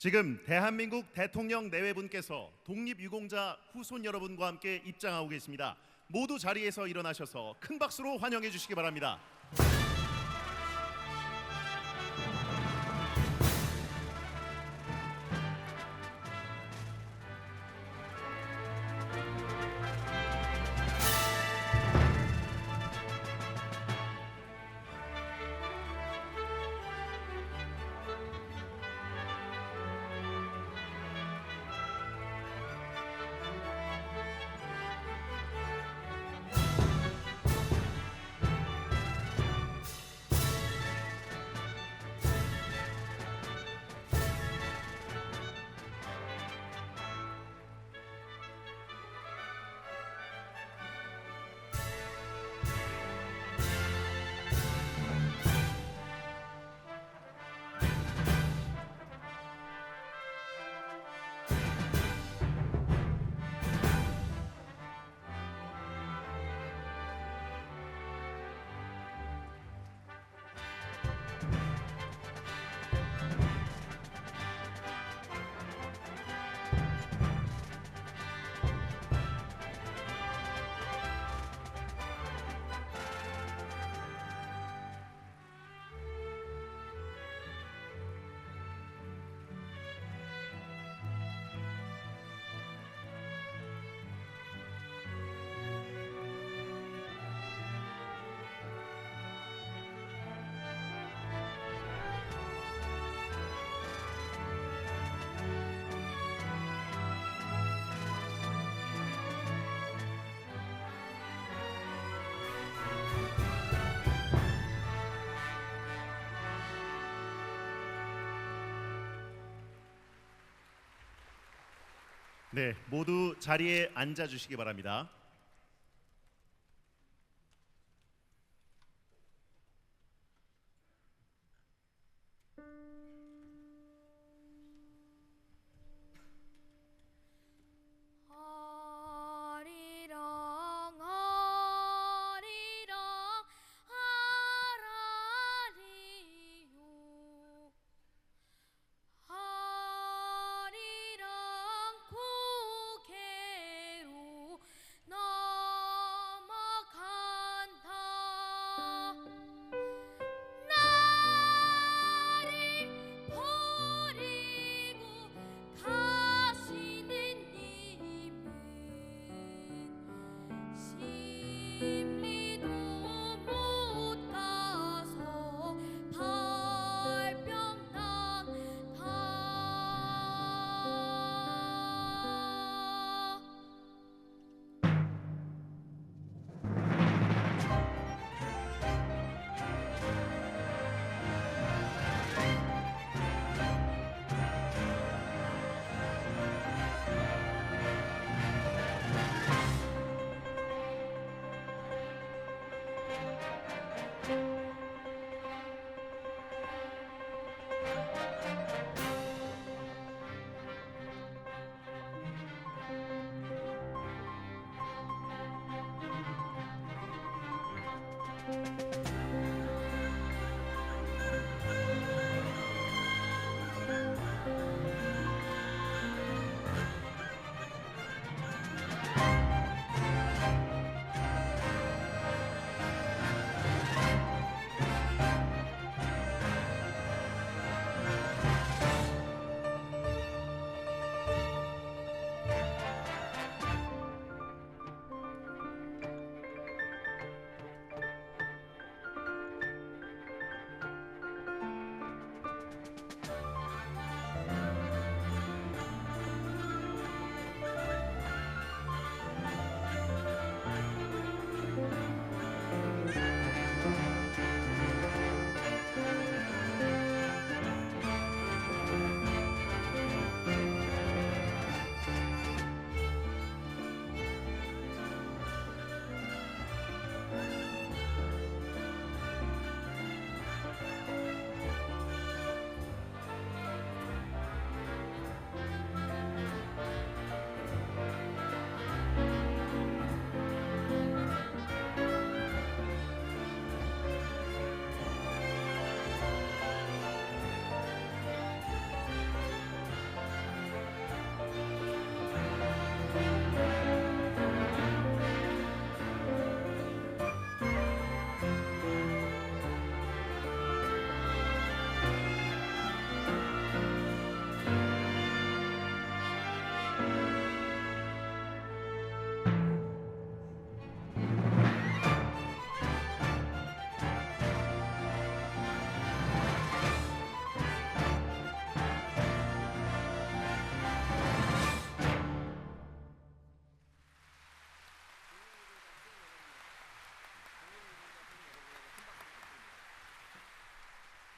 지금 대한민국 대통령 내외분께서 독립유공자 후손 여러분과 함께 입장하고 계십니다. 모두 자리에서 일어나셔서 큰 박수로 환영해 주시기 바랍니다. 네, 모두 자리에 앉아 주시기 바랍니다. 너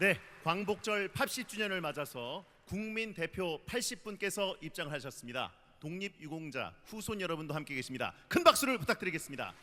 네, 광복절 80주년을 맞아서 국민 대표 80분께서 입장하셨습니다. 독립유공자 후손 여러분도 함께 계십니다. 큰 박수를 부탁드리겠습니다.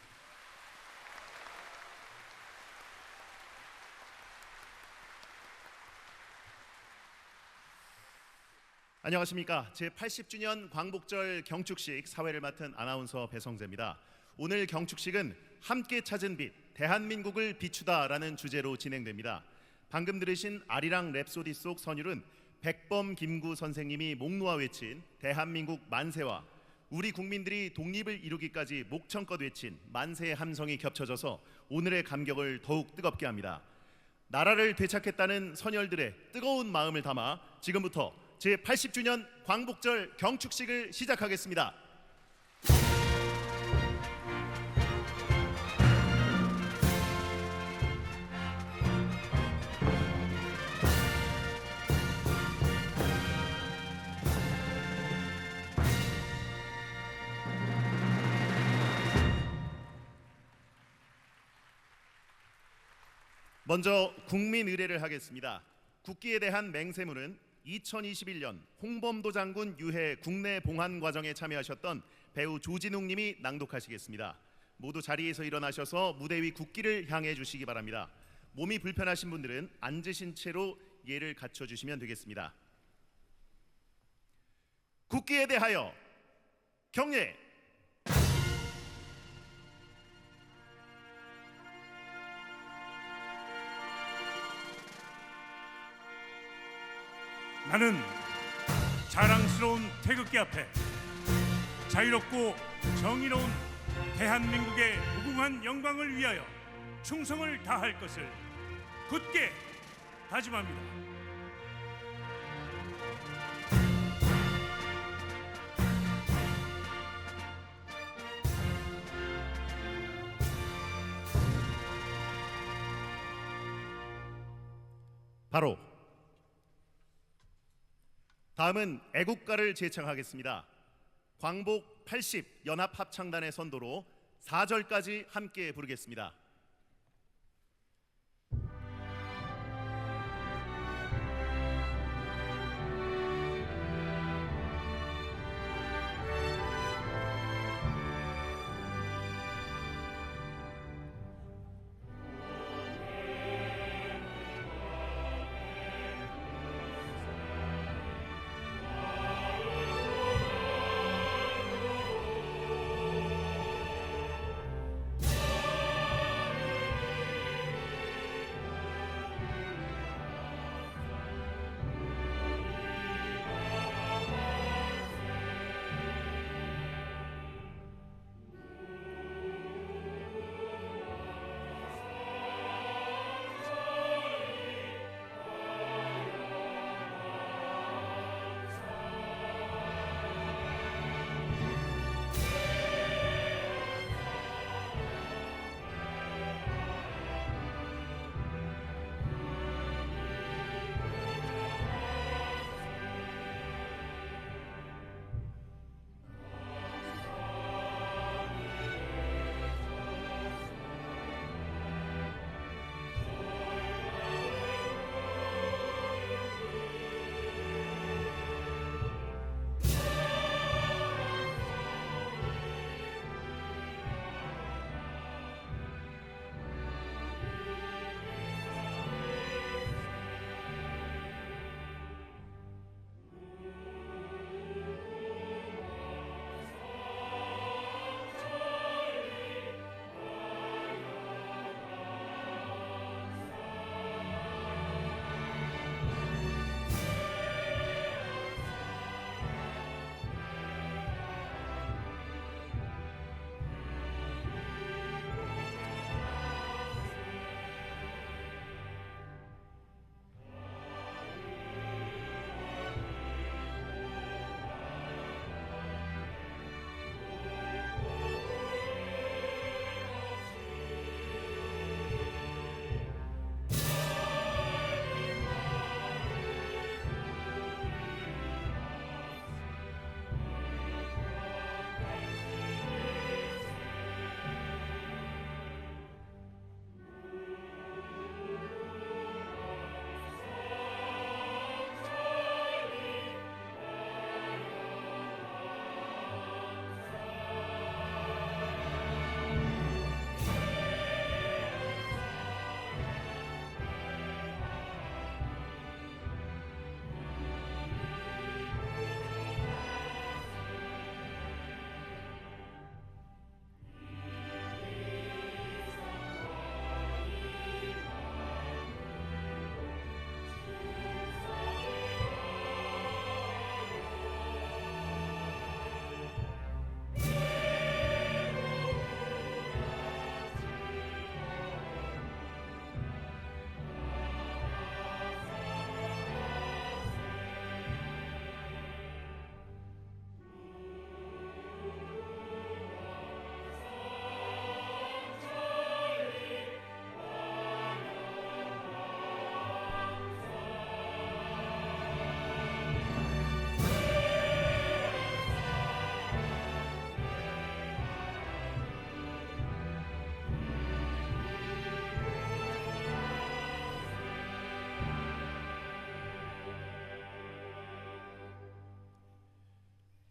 안녕하십니까. 제80주년 광복절 경축식 사회를 맡은 아나운서 배성재입니다. 오늘 경축식은 함께 찾은 빛, 대한민국을 비추다라는 주제로 진행됩니다. 방금 들으신 아리랑 랩소디 속 선율은 백범 김구 선생님이 목 놓아 외친 대한민국 만세와 우리 국민들이 독립을 이루기까지 목청껏 외친 만세의 함성이 겹쳐져서 오늘의 감격을 더욱 뜨겁게 합니다. 나라를 되찾겠다는 선열들의 뜨거운 마음을 담아 지금부터 제80주년 광복절 경축식을 시작하겠습니다. 먼저 국민 의례를 하겠습니다. 국기에 대한 맹세문은 2021년 홍범도 장군 유해 국내 봉환 과정에 참여하셨던 배우 조진웅 님이 낭독하시겠습니다. 모두 자리에서 일어나셔서 무대 위 국기를 향해 주시기 바랍니다. 몸이 불편하신 분들은 앉으신 채로 예를 갖춰 주시면 되겠습니다. 국기에 대하여 경례. 나는 자랑스러운 태극기 앞에 자유롭고 정의로운 대한민국의 무궁한 영광을 위하여 충성을 다할 것을 굳게 다짐합니다. 바로 다음은 애국가를 제창하겠습니다. 광복 80 연합합창단의 선도로 4절까지 함께 부르겠습니다.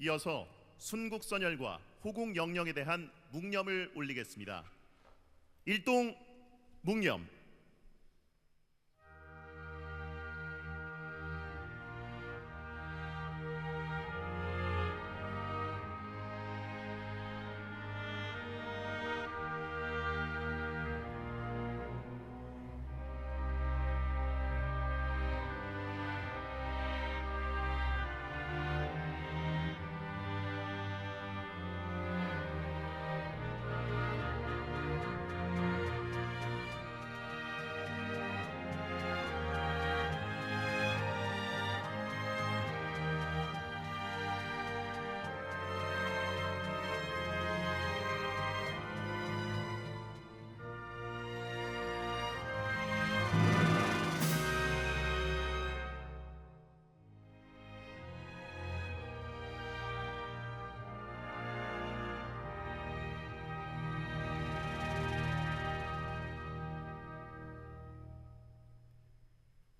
이어서 순국선열과 호국영령에 대한 묵념을 올리겠습니다. 일동 묵념.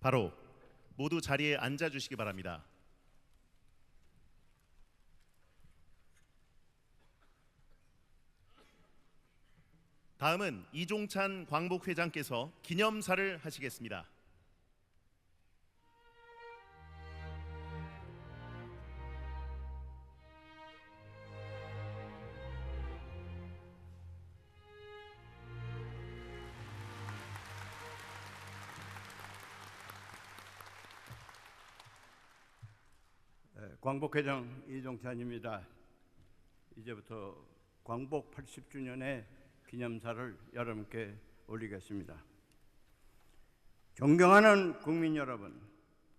바로 모두 자리에 앉아 주시기 바랍니다. 다음은 이종찬 광복회장께서 기념사를 하시겠습니다. 광복회장 이종찬입니다. 이제부터 광복 80주년의 기념사를 여러분께 올리겠습니다. 존경하는 국민 여러분,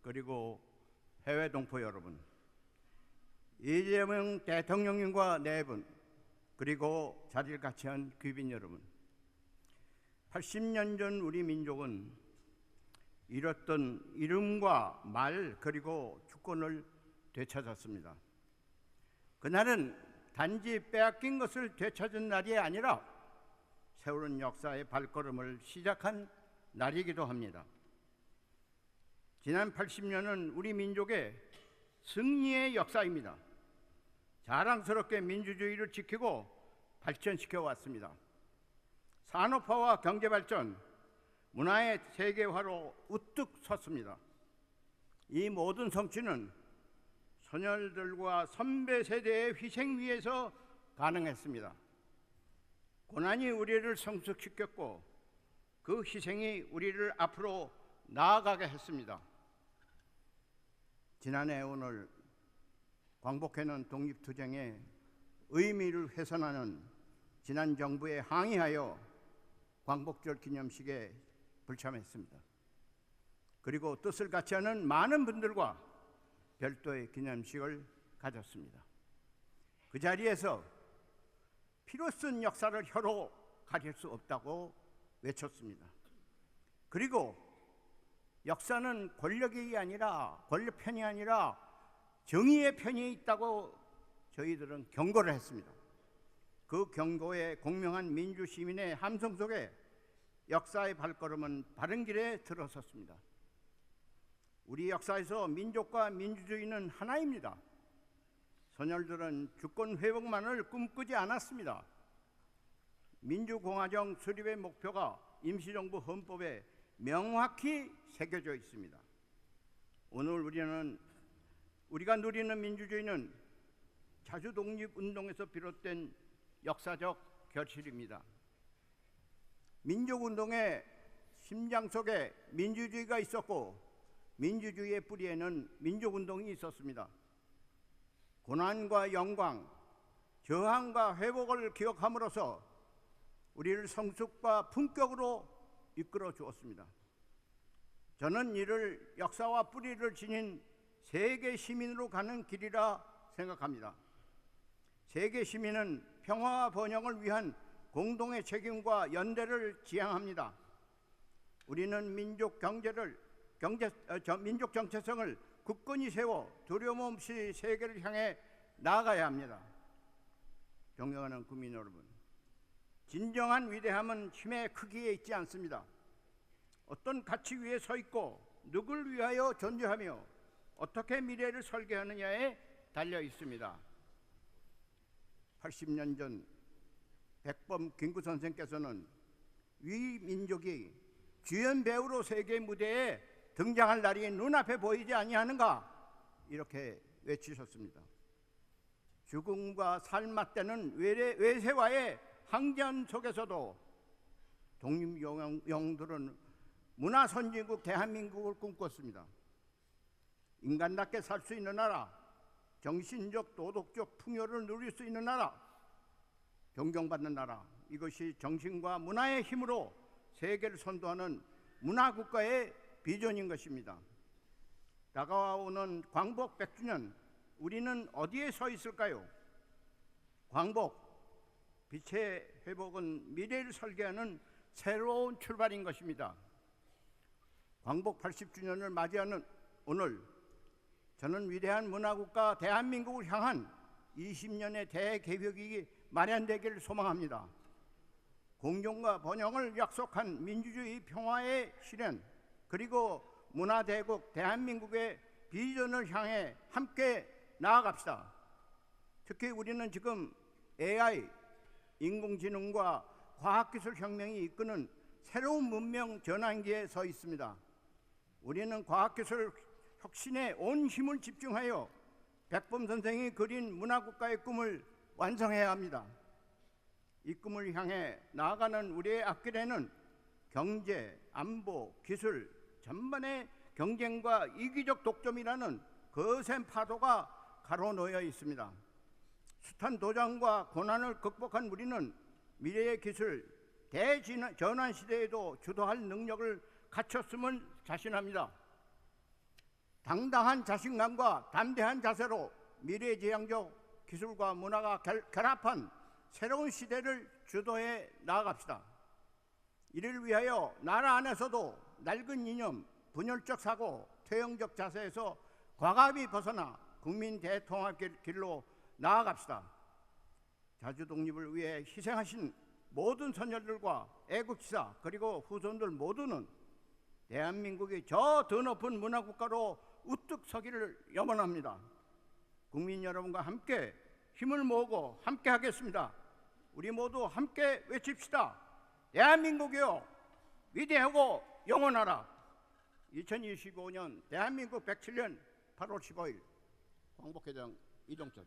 그리고 해외 동포 여러분, 이재명 대통령님과 네 분, 그리고 자리를 같이 한 귀빈 여러분, 80년 전 우리 민족은 잃었던 이름과 말 그리고 주권을 되찾았습니다. 그날은 단지 빼앗긴 것을 되찾은 날이 아니라 새로운 역사의 발걸음을 시작한 날이기도 합니다. 지난 80년은 우리 민족의 승리의 역사입니다. 자랑스럽게 민주주의를 지키고 발전시켜 왔습니다. 산업화와 경제발전, 문화의 세계화로 우뚝 섰습니다. 이 모든 성취는 선열들과 선배 세대의 희생 위에서 가능했습니다. 고난이 우리를 성숙시켰고 그 희생이 우리를 앞으로 나아가게 했습니다. 지난해 오늘 광복해는 독립투쟁의 의미를 훼손하는 지난 정부에 항의하여 광복절 기념식에 불참했습니다. 그리고 뜻을 같이 하는 많은 분들과 별도의 기념식을 가졌습니다. 그 자리에서 피로 쓴 역사를 혀로 가릴 수 없다고 외쳤습니다. 그리고 역사는 권력이 아니라 권력 편이 아니라 정의의 편이 있다고 저희들은 경고를 했습니다. 그 경고에 공명한 민주시민의 함성 속에 역사의 발걸음은 바른 길에 들어섰습니다. 우리 역사에서 민족과 민주주의는 하나입니다. 선열들은 주권 회복만을 꿈꾸지 않았습니다. 민주공화정 수립의 목표가 임시정부 헌법에 명확히 새겨져 있습니다. 오늘 우리가 누리는 민주주의는 자주독립운동에서 비롯된 역사적 결실입니다. 민족운동의 심장 속에 민주주의가 있었고 민주주의의 뿌리에는 민족운동이 있었습니다. 고난과 영광, 저항과 회복을 기억함으로써 우리를 성숙과 품격으로 이끌어 주었습니다. 저는 이를 역사와 뿌리를 지닌 세계 시민으로 가는 길이라 생각합니다. 세계 시민은 평화와 번영을 위한 공동의 책임과 연대를 지향합니다. 우리는 민족 정체성을 굳건히 세워 두려움 없이 세계를 향해 나아가야 합니다. 존경하는 국민 여러분, 진정한 위대함은 힘의 크기에 있지 않습니다. 어떤 가치 위에 서 있고 누굴 위하여 존재하며 어떻게 미래를 설계하느냐에 달려 있습니다. 80년 전 백범 김구 선생께서는 위 민족이 주연 배우로 세계 무대에 등장할 날이 눈앞에 보이지 아니하는가 이렇게 외치셨습니다. 죽음과 삶 맞대는 외세와의 항전 속에서도 독립영웅들은 문화 선진국 대한민국을 꿈꿨습니다. 인간답게 살 수 있는 나라, 정신적 도덕적 풍요를 누릴 수 있는 나라, 존경받는 나라, 이것이 정신과 문화의 힘으로 세계를 선도하는 문화국가의 비전인 것입니다. 다가오는 광복 100주년, 우리는 어디에 서 있을까요? 광복, 빛의 회복은 미래를 설계하는 새로운 출발인 것입니다. 광복 80주년을 맞이하는 오늘, 저는 위대한 문화국가 대한민국을 향한 20년의 대개혁이 마련되기를 소망합니다. 공존과 번영을 약속한 민주주의 평화의 실현, 그리고 문화대국 대한민국의 비전을 향해 함께 나아갑시다. 특히 우리는 지금 AI, 인공지능과 과학기술 혁명이 이끄는 새로운 문명 전환기에 서 있습니다. 우리는 과학기술 혁신에 온 힘을 집중하여 백범 선생이 그린 문화국가의 꿈을 완성해야 합니다. 이 꿈을 향해 나아가는 우리의 앞길에는 경제, 안보, 기술 전반의 경쟁과 이기적 독점이라는 거센 파도가 가로놓여 있습니다. 숱한 도전과 고난을 극복한 우리는 미래의 기술 대전환 시대에도 주도할 능력을 갖췄음을 자신합니다. 당당한 자신감과 담대한 자세로 미래지향적 기술과 문화가 결합한 새로운 시대를 주도해 나아갑시다. 이를 위하여 나라 안에서도 낡은 이념, 분열적 사고, 퇴행적 자세에서 과감히 벗어나 국민 대통합 길로 나아갑시다. 자주 독립을 위해 희생하신 모든 선열들과 애국지사 그리고 후손들 모두는 대한민국이 저 더 높은 문화국가로 우뚝 서기를 염원합니다. 국민 여러분과 함께 힘을 모으고 함께 하겠습니다. 우리 모두 함께 외칩시다. 대한민국이요 위대하고 영원하라. 2025년 대한민국 107년 8월 15일 광복회장 이종철.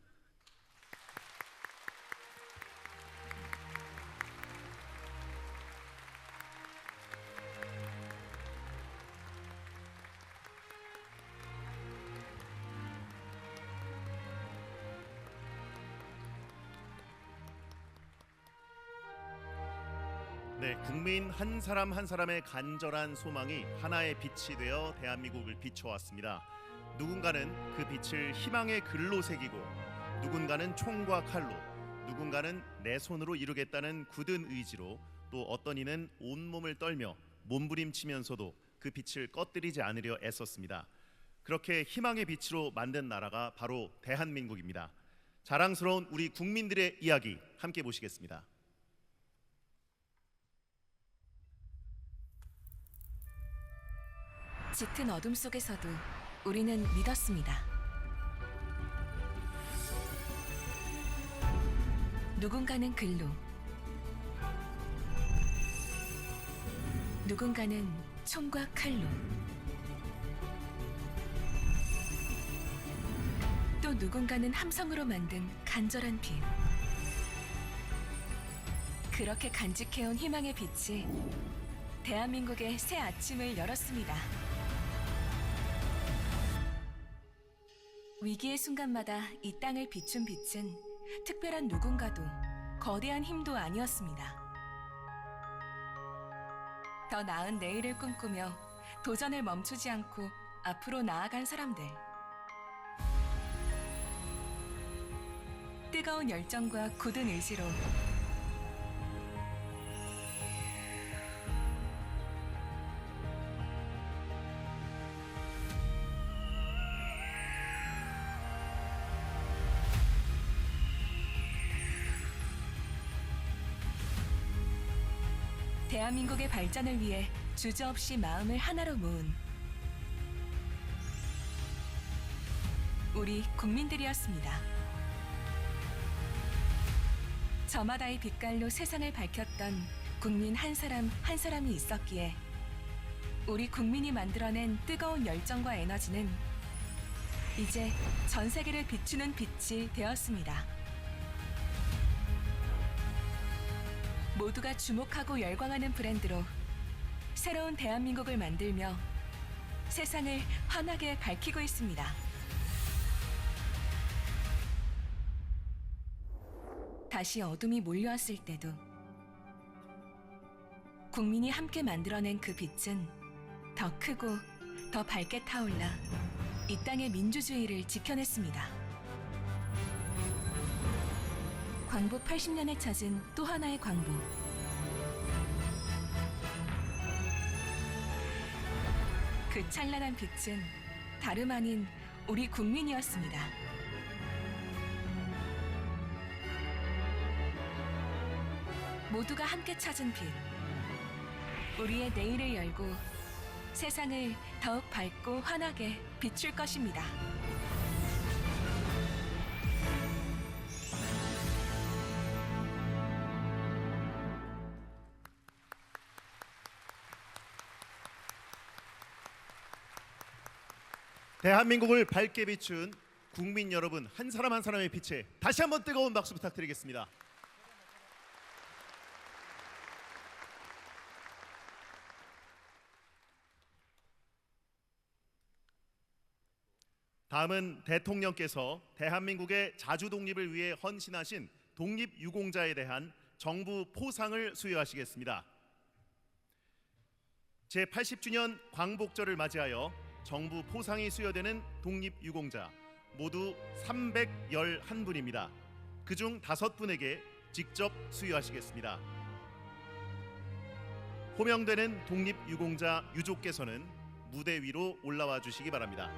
네, 국민 한 사람 한 사람의 간절한 소망이 하나의 빛이 되어 대한민국을 비춰왔습니다. 누군가는 그 빛을 희망의 글로 새기고, 누군가는 총과 칼로, 누군가는 내 손으로 이루겠다는 굳은 의지로, 또 어떤 이는 온몸을 떨며 몸부림치면서도 그 빛을 꺼뜨리지 않으려 애썼습니다. 그렇게 희망의 빛으로 만든 나라가 바로 대한민국입니다. 자랑스러운 우리 국민들의 이야기 함께 보시겠습니다. 짙은 어둠 속에서도 우리는 믿었습니다. 누군가는 글로, 누군가는 총과 칼로, 또 누군가는 함성으로 만든 간절한 빛. 그렇게 간직해온 희망의 빛이 대한민국의 새 아침을 열었습니다. 위기의 순간마다 이 땅을 비춘 빛은 특별한 누군가도 거대한 힘도 아니었습니다. 더 나은 내일을 꿈꾸며 도전을 멈추지 않고 앞으로 나아간 사람들. 뜨거운 열정과 굳은 의지로 대한민국의 발전을 위해 주저없이 마음을 하나로 모은 우리 국민들이었습니다. 저마다의 빛깔로 세상을 밝혔던 국민 한 사람 한 사람이 있었기에 우리 국민이 만들어낸 뜨거운 열정과 에너지는 이제 전 세계를 비추는 빛이 되었습니다. 모두가 주목하고 열광하는 브랜드로 새로운 대한민국을 만들며 세상을 환하게 밝히고 있습니다. 다시 어둠이 몰려왔을 때도 국민이 함께 만들어낸 그 빛은 더 크고 더 밝게 타올라 이 땅의 민주주의를 지켜냈습니다. 광복 80년에 찾은 또 하나의 광복. 그 찬란한 빛은 다름 아닌 우리 국민이었습니다. 모두가 함께 찾은 빛. 우리의 내일을 열고 세상을 더욱 밝고 환하게 비출 것입니다. 대한민국을 밝게 비춘 국민 여러분, 한 사람 한 사람의 빛에 다시 한번 뜨거운 박수 부탁드리겠습니다. 다음은 대통령께서 대한민국의 자주 독립을 위해 헌신하신 독립유공자에 대한 정부 포상을 수여하시겠습니다. 제80주년 광복절을 맞이하여 정부 포상이 수여되는 독립유공자 모두 311분입니다. 그중 5분에게 직접 수여하시겠습니다. 호명되는 독립유공자 유족께서는 무대 위로 올라와 주시기 바랍니다.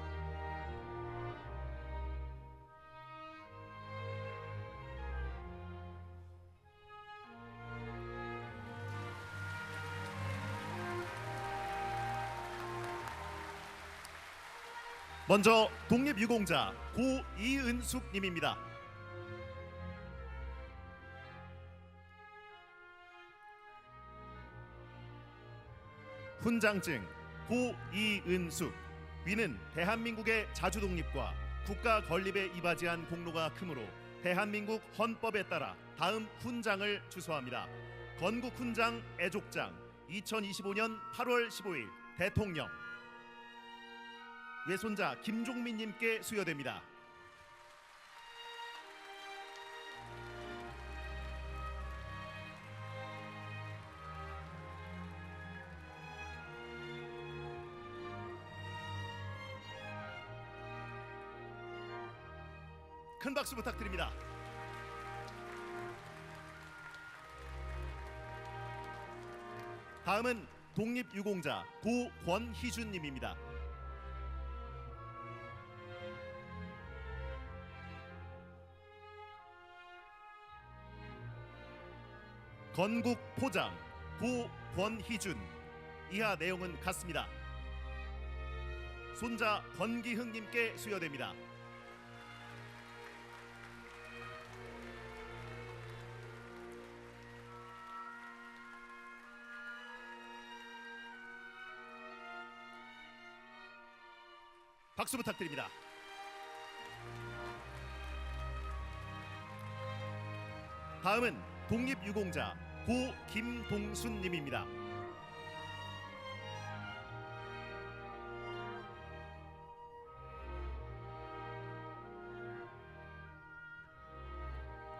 먼저 독립유공자 고이은숙 님입니다. 훈장증 고이은숙. 위는 대한민국의 자주독립과 국가 건립에 이바지한 공로가 크므로 대한민국 헌법에 따라 다음 훈장을 주소합니다. 건국훈장 애족장 2025년 8월 15일 대통령. 외손자 김종민님께 수여됩니다. 큰 박수 부탁드립니다. 다음은 독립유공자 고권희준님입니다. 건국포장 고권희준. 이하 내용은 같습니다. 손자 권기흥님께 수여됩니다. 박수 부탁드립니다. 다음은 독립유공자 고김동순님입니다.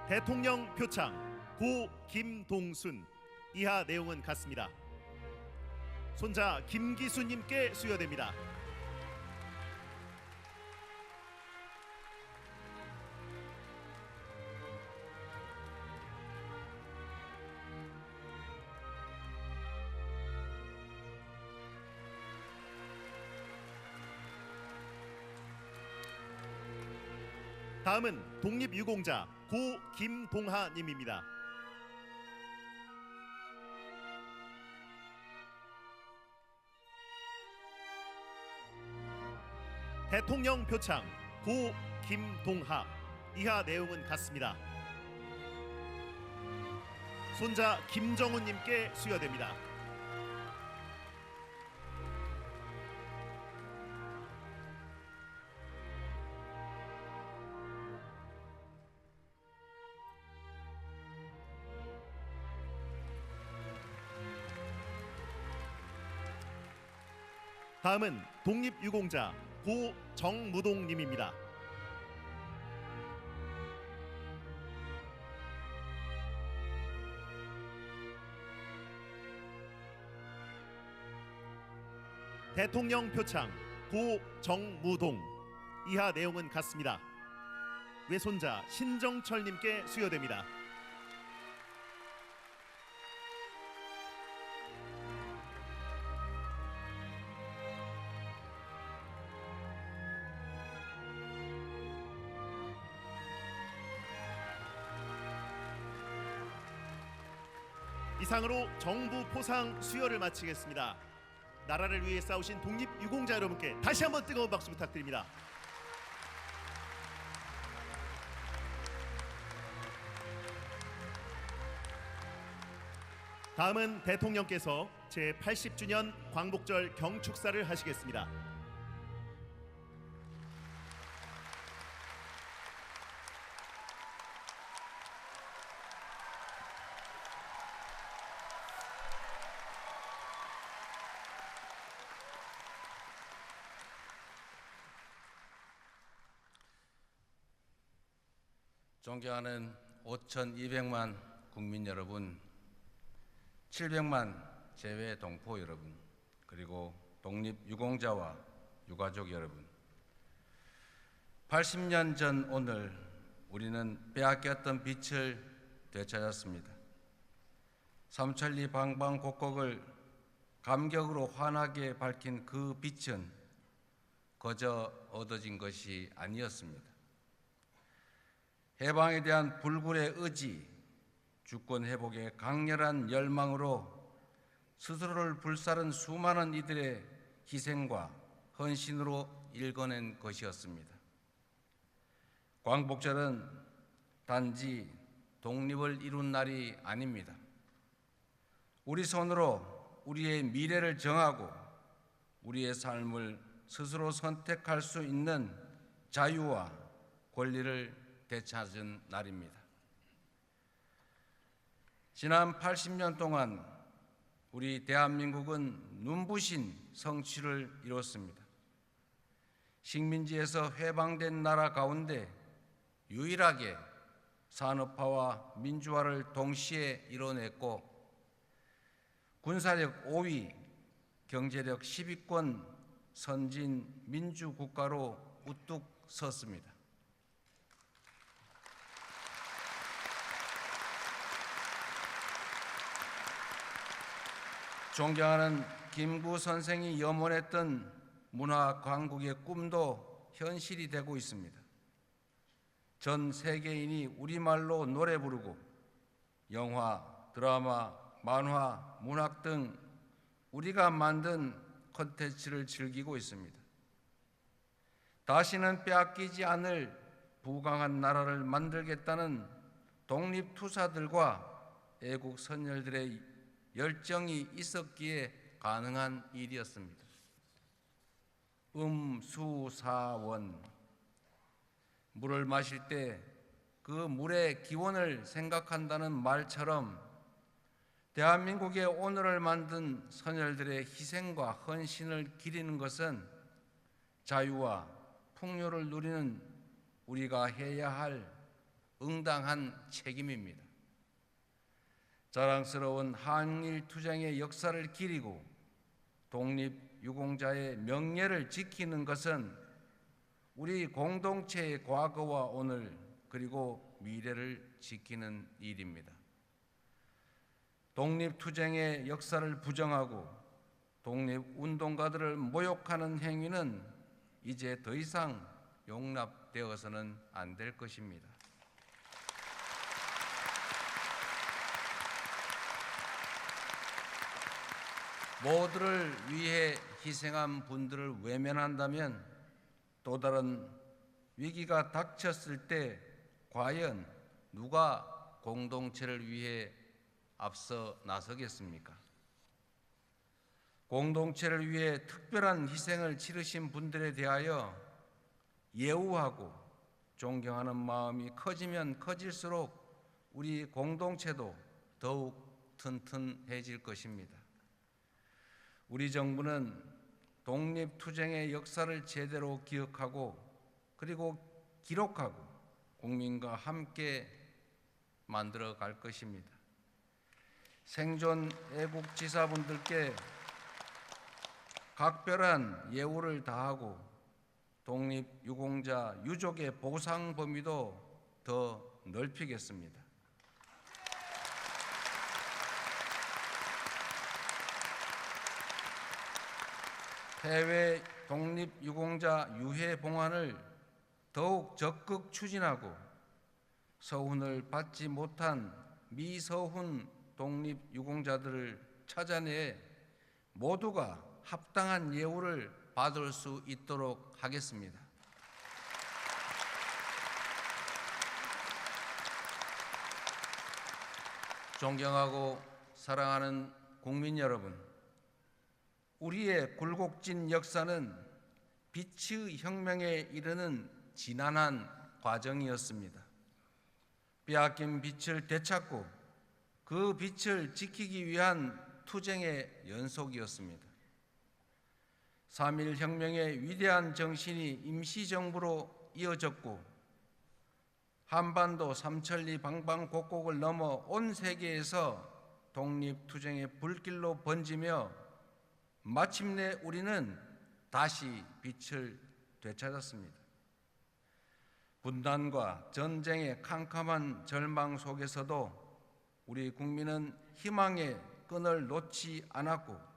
대통령 표창 고김동순. 이하 내용은 같습니다. 손자 김기수님께 수여됩니다. 다음은 독립유공자 고김동하님입니다. 대통령 표창 고김동하. 이하 내용은 같습니다. 손자 김정훈님께 수여됩니다. 다음은 독립유공자 고정무동님입니다. 대통령 표창 고정무동. 이하 내용은 같습니다. 외손자 신정철님께 수여됩니다. 이상으로 정부 포상 수여를 마치겠습니다. 나라를 위해 싸우신 독립유공자 여러분께 다시 한번 뜨거운 박수 부탁드립니다. 다음은 대통령께서 제80주년 광복절 경축사를 하시겠습니다. 존경하는 5,200만 국민 여러분, 700만 재외 동포 여러분, 그리고 독립유공자와 유가족 여러분, 80년 전 오늘 우리는 빼앗겼던 빛을 되찾았습니다. 삼천리 방방곡곡을 감격으로 환하게 밝힌 그 빛은 거저 얻어진 것이 아니었습니다. 해방에 대한 불굴의 의지, 주권 회복의 강렬한 열망으로 스스로를 불사른 수많은 이들의 희생과 헌신으로 일궈낸 것이었습니다. 광복절은 단지 독립을 이룬 날이 아닙니다. 우리 손으로 우리의 미래를 정하고 우리의 삶을 스스로 선택할 수 있는 자유와 권리를 되찾은 날입니다. 지난 80년 동안 우리 대한민국은 눈부신 성취를 이뤘습니다. 식민지에서 해방된 나라 가운데 유일하게 산업화와 민주화를 동시에 이뤄냈고 군사력 5위, 경제력 10위권 선진 민주국가로 우뚝 섰습니다. 존경하는 김구 선생이 염원했던 문화 강국의 꿈도 현실이 되고 있습니다. 전 세계인이 우리말로 노래 부르고 영화, 드라마, 만화, 문학 등 우리가 만든 콘텐츠를 즐기고 있습니다. 다시는 빼앗기지 않을 부강한 나라를 만들겠다는 독립투사들과 애국 선열들의 열정이 있었기에 가능한 일이었습니다. 수사원, 물을 마실 때 그 물의 기원을 생각한다는 말처럼 대한민국의 오늘을 만든 선열들의 희생과 헌신을 기리는 것은 자유와 풍요를 누리는 우리가 해야 할 응당한 책임입니다. 자랑스러운 한일투쟁의 역사를 기리고 독립유공자의 명예를 지키는 것은 우리 공동체의 과거와 오늘 그리고 미래를 지키는 일입니다. 독립투쟁의 역사를 부정하고 독립운동가들을 모욕하는 행위는 이제 더 이상 용납되어서는 안 될 것입니다. 모두를 위해 희생한 분들을 외면한다면 또 다른 위기가 닥쳤을 때 과연 누가 공동체를 위해 앞서 나서겠습니까? 공동체를 위해 특별한 희생을 치르신 분들에 대하여 예우하고 존경하는 마음이 커지면 커질수록 우리 공동체도 더욱 튼튼해질 것입니다. 우리 정부는 독립투쟁의 역사를 제대로 기억하고 그리고 기록하고 국민과 함께 만들어 갈 것입니다. 생존 애국지사분들께 각별한 예우를 다하고 독립유공자 유족의 보상 범위도 더 넓히겠습니다. 해외 독립유공자 유해 봉환을 더욱 적극 추진하고 서훈을 받지 못한 미서훈 독립유공자들을 찾아내 모두가 합당한 예우를 받을 수 있도록 하겠습니다. 존경하고 사랑하는 국민 여러분, 우리의 굴곡진 역사는 빛의 혁명에 이르는 지난한 과정이었습니다. 빼앗긴 빛을 되찾고 그 빛을 지키기 위한 투쟁의 연속이었습니다. 3.1 혁명의 위대한 정신이 임시정부로 이어졌고 한반도 삼천리 방방곡곡을 넘어 온 세계에서 독립투쟁의 불길로 번지며 마침내 우리는 다시 빛을 되찾았습니다. 분단과 전쟁의 캄캄한 절망 속에서도 우리 국민은 희망의 끈을 놓지 않았고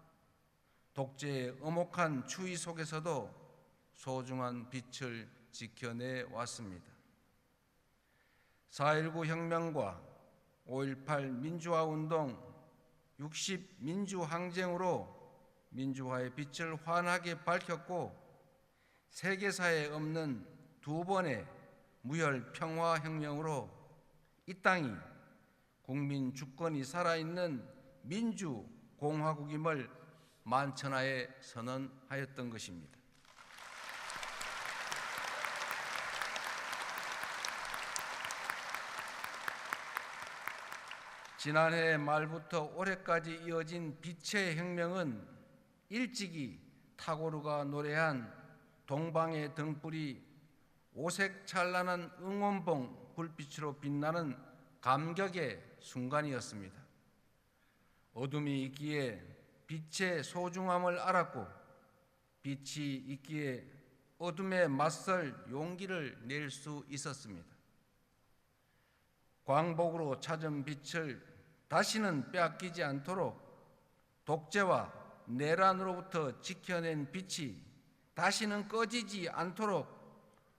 독재의 엄혹한 추위 속에서도 소중한 빛을 지켜내 왔습니다. 4.19 혁명과 5.18 민주화운동, 60 민주항쟁으로 민주화의 빛을 환하게 밝혔고 세계사에 없는 두 번의 무혈 평화혁명으로 이 땅이 국민 주권이 살아있는 민주공화국임을 만천하에 선언하였던 것입니다. 지난해 말부터 올해까지 이어진 빛의 혁명은 일찍이 타고르가 노래한 동방의 등불이 오색 찬란한 응원봉 불빛으로 빛나는 감격의 순간이었습니다. 어둠이 있기에 빛의 소중함을 알았고 빛이 있기에 어둠에 맞설 용기를 낼 수 있었습니다. 광복으로 찾은 빛을 다시는 빼앗기지 않도록 독재와 내란으로부터 지켜낸 빛이 다시는 꺼지지 않도록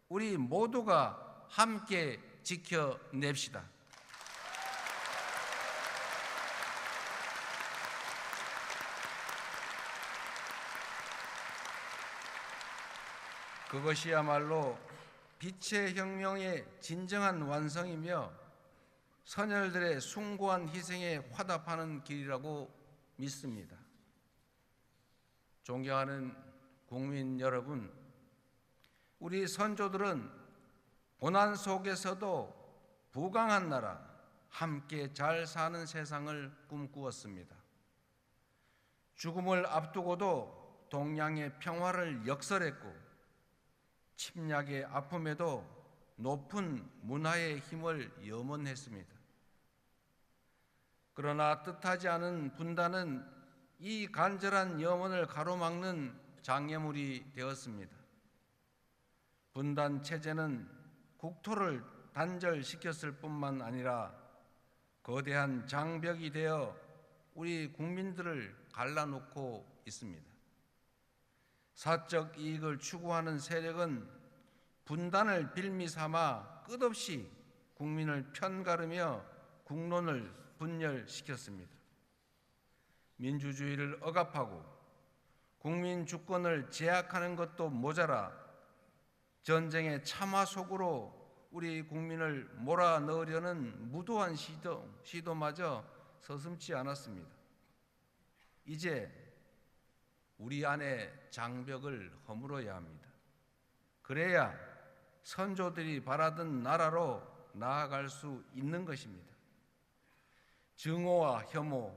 우리 모두가 함께 지켜냅시다. 그것이야말로 빛의 혁명의 진정한 완성이며 선열들의 숭고한 희생에 화답하는 길이라고 믿습니다. 존경하는 국민 여러분, 우리 선조들은 고난 속에서도 부강한 나라, 함께 잘 사는 세상을 꿈꾸었습니다. 죽음을 앞두고도 동양의 평화를 역설했고 침략의 아픔에도 높은 문화의 힘을 염원했습니다. 그러나 뜻하지 않은 분단은 이 간절한 염원을 가로막는 장애물이 되었습니다. 분단 체제는 국토를 단절시켰을 뿐만 아니라 거대한 장벽이 되어 우리 국민들을 갈라놓고 있습니다. 사적 이익을 추구하는 세력은 분단을 빌미 삼아 끝없이 국민을 편가르며 국론을 분열시켰습니다. 민주주의를 억압하고 국민 주권을 제약하는 것도 모자라 전쟁의 참화 속으로 우리 국민을 몰아넣으려는 무도한 시도마저 서슴지 않았습니다. 이제 우리 안의 장벽을 허물어야 합니다. 그래야 선조들이 바라던 나라로 나아갈 수 있는 것입니다. 증오와 혐오,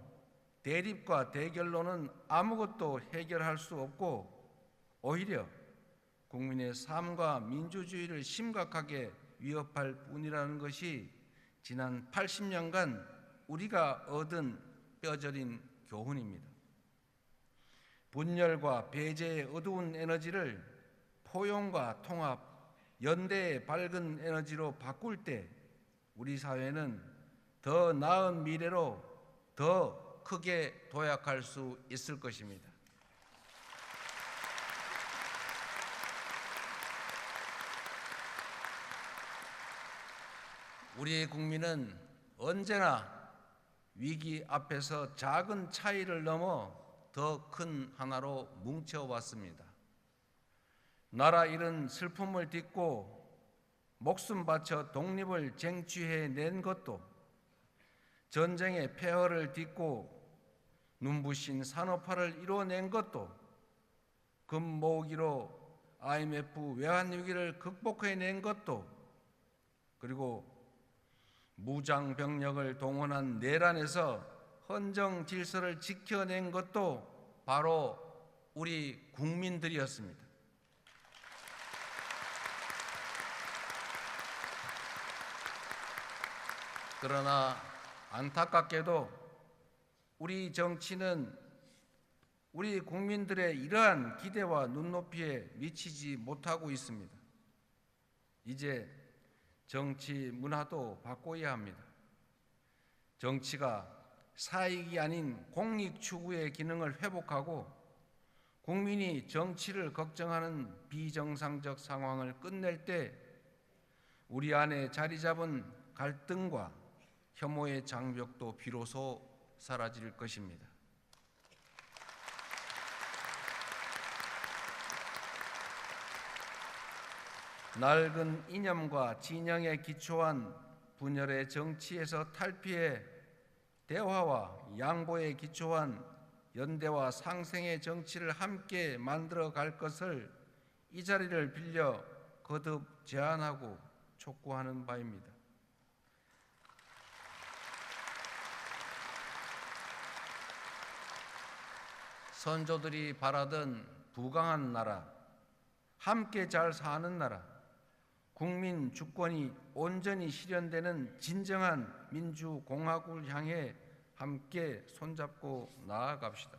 대립과 대결로는 아무것도 해결할 수 없고 오히려 국민의 삶과 민주주의를 심각하게 위협할 뿐이라는 것이 지난 80년간 우리가 얻은 뼈저린 교훈입니다. 분열과 배제의 어두운 에너지를 포용과 통합, 연대의 밝은 에너지로 바꿀 때 우리 사회는 더 나은 미래로 더 크게 도약할 수 있을 것입니다. 우리 국민은 언제나 위기 앞에서 작은 차이를 넘어 더 큰 하나로 뭉쳐왔습니다. 나라 잃은 슬픔을 딛고 목숨 바쳐 독립을 쟁취해낸 것도, 전쟁의 폐허를 딛고 눈부신 산업화를 이뤄낸 것도, 금모으기로 IMF 외환위기를 극복해낸 것도, 그리고 무장병력을 동원한 내란에서 헌정 질서를 지켜낸 것도 바로 우리 국민들이었습니다. 그러나 안타깝게도 우리 정치는 우리 국민들의 이러한 기대와 눈높이에 미치지 못하고 있습니다. 이제 정치 문화도 바꿔야 합니다. 정치가 사익이 아닌 공익 추구의 기능을 회복하고 국민이 정치를 걱정하는 비정상적 상황을 끝낼 때 우리 안에 자리 잡은 갈등과 혐오의 장벽도 비로소 사라질 것입니다. 낡은 이념과 진영에 기초한 분열의 정치에서 탈피해 대화와 양보에 기초한 연대와 상생의 정치를 함께 만들어 갈 것을 이 자리를 빌려 거듭 제안하고 촉구하는 바입니다. 선조들이 바라던 부강한 나라, 함께 잘 사는 나라, 국민 주권이 온전히 실현되는 진정한 민주공화국을 향해 함께 손잡고 나아갑시다.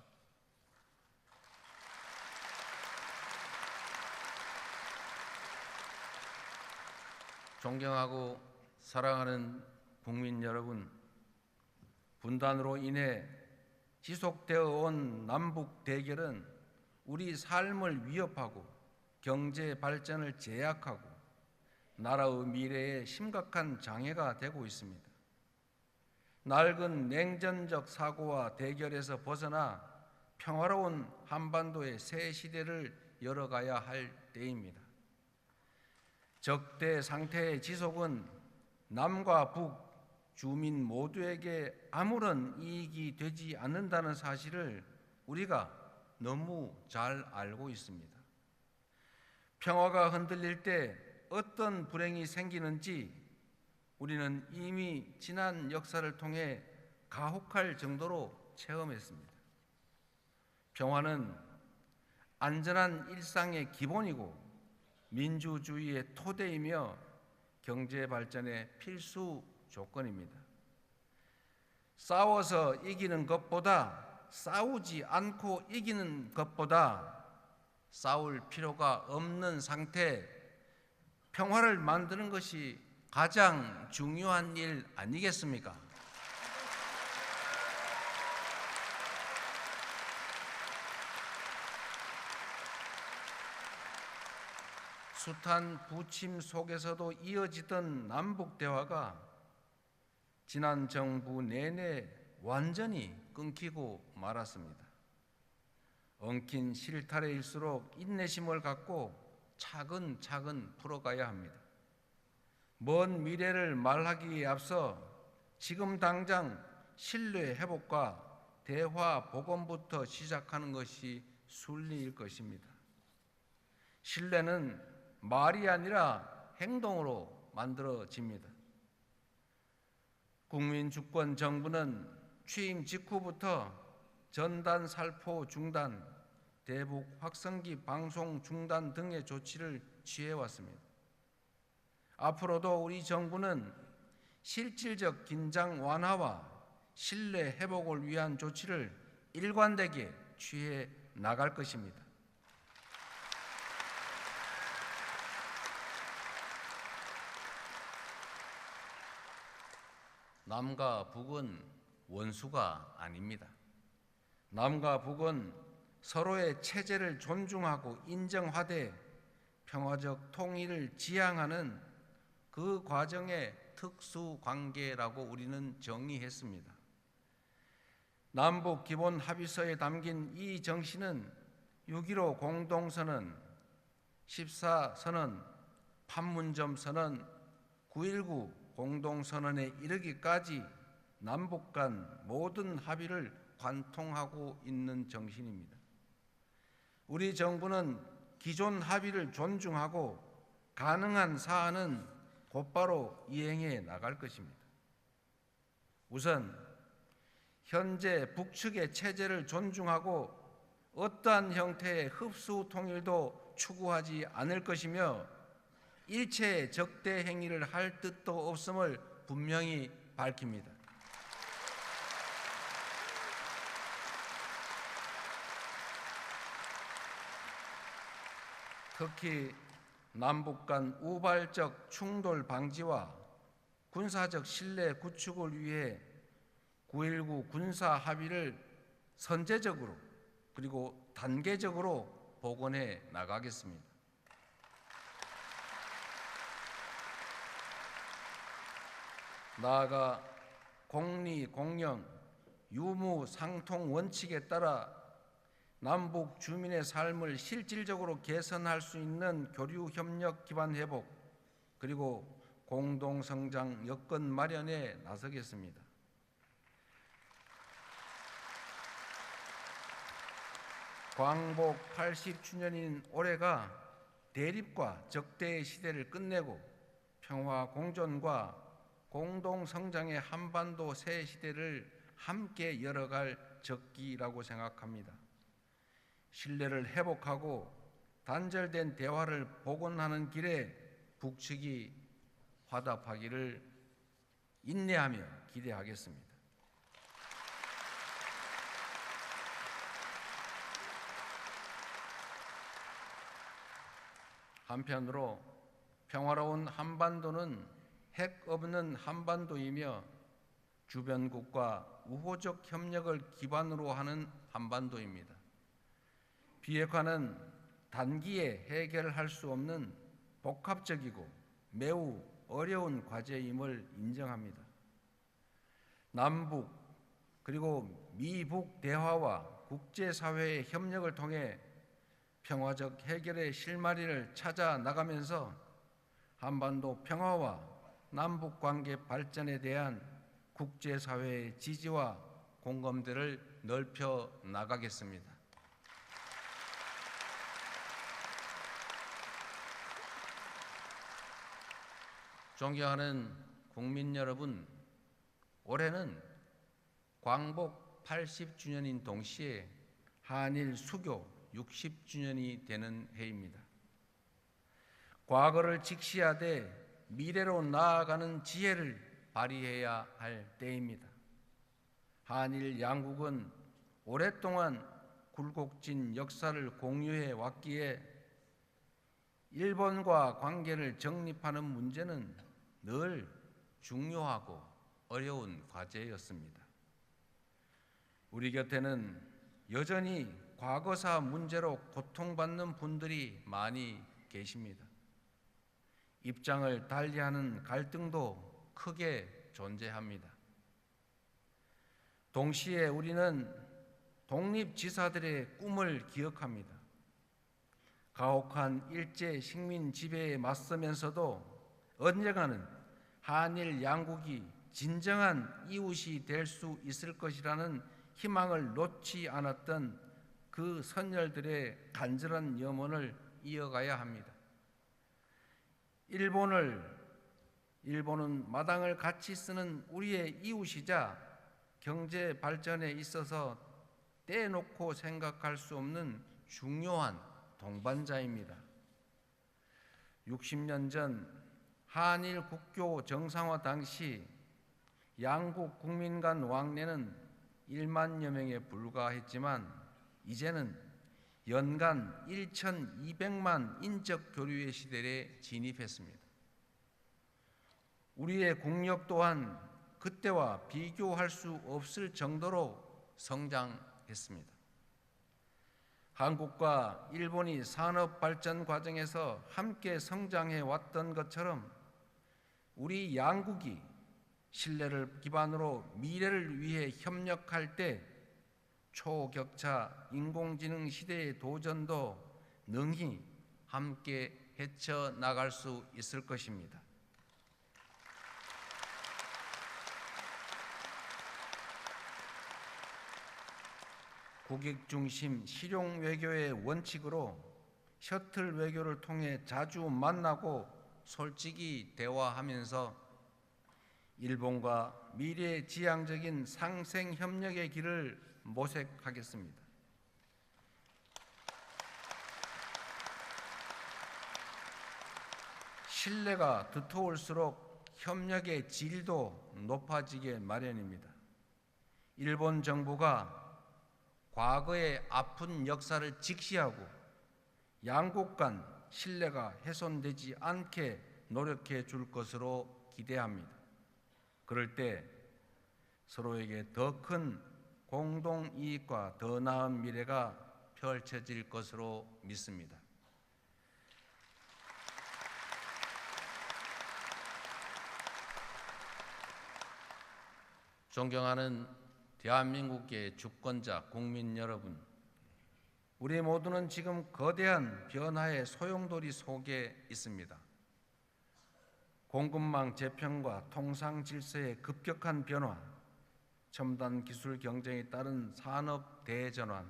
존경하고 사랑하는 국민 여러분, 분단으로 인해 지속되어 온 남북 대결은 우리 삶을 위협하고 경제 발전을 제약하고 나라의 미래에 심각한 장애가 되고 있습니다. 낡은 냉전적 사고와 대결에서 벗어나 평화로운 한반도의 새 시대를 열어가야 할 때입니다. 적대 상태의 지속은 남과 북, 주민 모두에게 아무런 이익이 되지 않는다는 사실을 우리가 너무 잘 알고 있습니다. 평화가 흔들릴 때 어떤 불행이 생기는지 우리는 이미 지난 역사를 통해 가혹할 정도로 체험했습니다. 평화는 안전한 일상의 기본이고 민주주의의 토대이며 경제 발전의 필수 조건입니다. 싸워서 이기는 것보다 싸우지 않고 이기는 것보다 싸울 필요가 없는 상태, 평화를 만드는 것이 가장 중요한 일 아니겠습니까? 숱한 부침 속에서도 이어지던 남북 대화가 지난 정부 내내 완전히 끊기고 말았습니다. 엉킨 실타래일수록 인내심을 갖고 차근차근 풀어가야 합니다. 먼 미래를 말하기에 앞서 지금 당장 신뢰 회복과 대화 복원부터 시작하는 것이 순리일 것입니다. 신뢰는 말이 아니라 행동으로 만들어집니다. 국민주권 정부는 취임 직후부터 전단 살포 중단, 대북 확성기 방송 중단 등의 조치를 취해왔습니다. 앞으로도 우리 정부는 실질적 긴장 완화와 신뢰 회복을 위한 조치를 일관되게 취해 나갈 것입니다. 남과 북은 원수가 아닙니다. 남과 북은 서로의 체제를 존중하고 인정하되 평화적 통일을 지향하는 그 과정의 특수 관계라고 우리는 정의했습니다. 남북 기본 합의서에 담긴 이 정신은 6.15 공동선언, 14선언, 판문점 선언, 9.19 공동선언에 이르기까지 남북 간 모든 합의를 관통하고 있는 정신입니다. 우리 정부는 기존 합의를 존중하고 가능한 사안은 곧바로 이행해 나갈 것입니다. 우선 현재 북측의 체제를 존중하고 어떠한 형태의 흡수 통일도 추구하지 않을 것이며 일체의 적대 행위를 할 뜻도 없음을 분명히 밝힙니다. 특히 남북 간 우발적 충돌 방지와 군사적 신뢰 구축을 위해 9.19 군사 합의를 선제적으로 그리고 단계적으로 복원해 나가겠습니다. 나아가 공리, 공영, 유무, 상통 원칙에 따라 남북 주민의 삶을 실질적으로 개선할 수 있는 교류 협력 기반 회복 그리고 공동 성장 여건 마련에 나서겠습니다. 광복 80주년인 올해가 대립과 적대의 시대를 끝내고 평화 공존과 공동 성장의 한반도 새 시대를 함께 열어갈 적기라고 생각합니다. 신뢰를 회복하고 단절된 대화를 복원하는 길에 북측이 화답하기를 인내하며 기대하겠습니다. 한편으로 평화로운 한반도는 핵 없는 한반도이며 주변국과 우호적 협력을 기반으로 하는 한반도입니다. 비핵화는 단기에 해결할 수 없는 복합적이고 매우 어려운 과제임을 인정합니다. 남북 그리고 미북 대화와 국제사회의 협력을 통해 평화적 해결의 실마리를 찾아 나가면서 한반도 평화와 남북 관계 발전에 대한 국제사회의 지지와 공감대를 넓혀 나가겠습니다. 존경하는 국민 여러분, 올해는 광복 80주년인 동시에 한일 수교 60주년이 되는 해입니다. 과거를 직시하되 미래로 나아가는 지혜를 발휘해야 할 때입니다. 한일 양국은 오랫동안 굴곡진 역사를 공유해 왔기에 일본과 관계를 정립하는 문제는 늘 중요하고 어려운 과제였습니다. 우리 곁에는 여전히 과거사 문제로 고통받는 분들이 많이 계십니다. 입장을 달리하는 갈등도 크게 존재합니다. 동시에 우리는 독립지사들의 꿈을 기억합니다. 가혹한 일제 식민 지배에 맞서면서도 언젠가는 한일 양국이 진정한 이웃이 될 수 있을 것이라는 희망을 놓지 않았던 그 선열들의 간절한 염원을 이어가야 합니다. 일본은 마당을 같이 쓰는 우리의 이웃이자 경제 발전에 있어서 떼놓고 생각할 수 없는 중요한 동반자입니다. 60년 전 한일 국교 정상화 당시 양국 국민 간 왕래는 1만여 명에 불과했지만 이제는 연간 1,200만 인적 교류의 시대에 진입했습니다. 우리의 국력 또한 그때와 비교할 수 없을 정도로 성장했습니다. 한국과 일본이 산업 발전 과정에서 함께 성장해 왔던 것처럼 우리 양국이 신뢰를 기반으로 미래를 위해 협력할 때 초격차 인공지능 시대의 도전도 능히 함께 헤쳐나갈 수 있을 것입니다. 국익 중심 실용 외교의 원칙으로 셔틀 외교를 통해 자주 만나고 솔직히 대화하면서 일본과 미래지향적인 상생 협력의 길을 모색하겠습니다. 신뢰가 두터울수록 협력의 질도 높아지게 마련입니다. 일본 정부가 과거의 아픈 역사를 직시하고 양국 간 신뢰가 훼손되지 않게 노력해 줄 것으로 기대합니다. 그럴 때 서로에게 더 큰 공동 이익과 더 나은 미래가 펼쳐질 것으로 믿습니다. 존경하는 대한민국의 주권자 국민 여러분, 우리 모두는 지금 거대한 변화의 소용돌이 속에 있습니다. 공급망 재편과 통상 질서의 급격한 변화, 첨단 기술 경쟁에 따른 산업 대전환,